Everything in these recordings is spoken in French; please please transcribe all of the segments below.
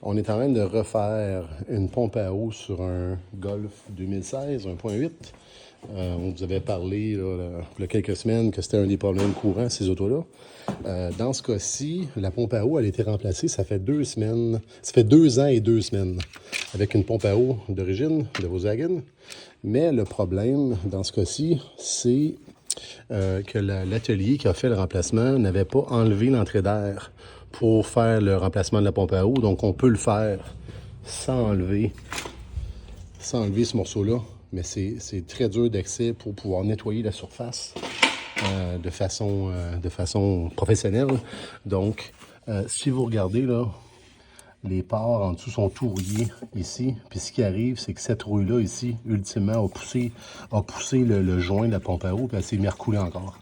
On est en train de refaire une pompe à eau sur un Golf 2016, 1.8. On vous avait parlé il y a quelques semaines que c'était un des problèmes courants, ces autos-là. Dans ce cas-ci, la pompe à eau, elle a été remplacée, ça fait 2 semaines, ça fait 2 ans et 2 semaines, avec une pompe à eau d'origine de Volkswagen. Mais le problème, dans ce cas-ci, c'est que l'atelier qui a fait le remplacement n'avait pas enlevé l'entrée d'air pour faire le remplacement de la pompe à eau. Donc, on peut le faire sans enlever ce morceau-là. Mais c'est très dur d'accès pour pouvoir nettoyer la surface de façon professionnelle. Donc, si vous regardez là, les pores en dessous sont tout rouillés ici. Puis ce qui arrive, c'est que cette rouille-là ici, ultimement, a poussé le joint de la pompe à eau, puis elle s'est mise à recouler encore.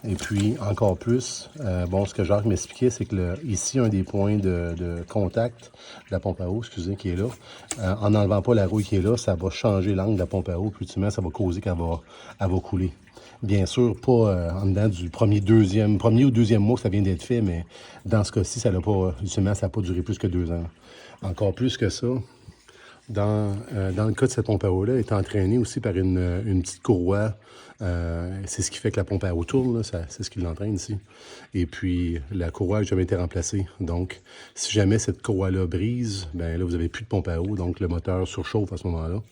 Et puis, encore plus, ce que Jacques m'expliquait, c'est que ici, un des points de contact de la pompe à eau, excusez, qui est là, en n'enlevant pas la rouille qui est là, ça va changer l'angle de la pompe à eau, puis ultimement, ça va causer qu'elle va couler. Bien sûr, pas en dedans du premier ou deuxième mois que ça vient d'être fait, mais dans ce cas-ci, ça n'a pas duré plus que 2 ans. Encore plus que ça, dans le cas de cette pompe à eau-là, elle est entraînée aussi par une petite courroie. C'est ce qui fait que la pompe à eau tourne, c'est ce qui l'entraîne ici. Et puis, la courroie n'a jamais été remplacée. Donc, si jamais cette courroie-là brise, ben là, vous n'avez plus de pompe à eau, donc le moteur surchauffe à ce moment-là.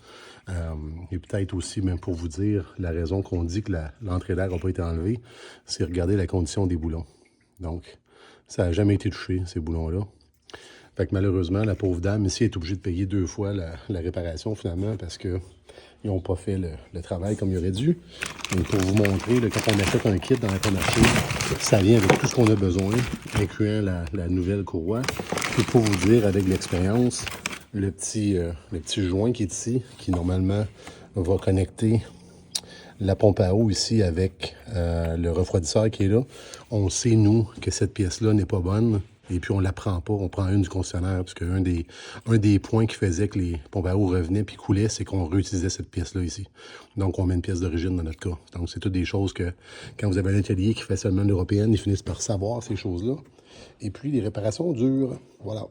Et peut-être aussi, même pour vous dire, la raison qu'on dit que l'entrée d'air n'a pas été enlevée, c'est regarder la condition des boulons. Donc, ça n'a jamais été touché, ces boulons-là. Fait que malheureusement, la pauvre dame ici est obligée de payer 2 fois la réparation finalement parce qu'ils n'ont pas fait le travail comme il aurait dû. Et pour vous montrer, là, quand on achète un kit dans l'informatique, ça vient avec tout ce qu'on a besoin, incluant la nouvelle courroie. Et pour vous dire, avec l'expérience, le petit joint qui est ici, qui normalement va connecter la pompe à eau ici avec le refroidisseur qui est là, on sait, nous, que cette pièce-là n'est pas bonne. Et puis, on ne la prend pas. On prend une du concessionnaire. Parce qu'un des points qui faisait que les pompes à eau revenaient puis coulaient, c'est qu'on réutilisait cette pièce-là ici. Donc, on met une pièce d'origine dans notre cas. Donc, c'est toutes des choses que, quand vous avez un atelier qui fait seulement l'européenne, ils finissent par savoir ces choses-là. Et puis, les réparations durent. Voilà.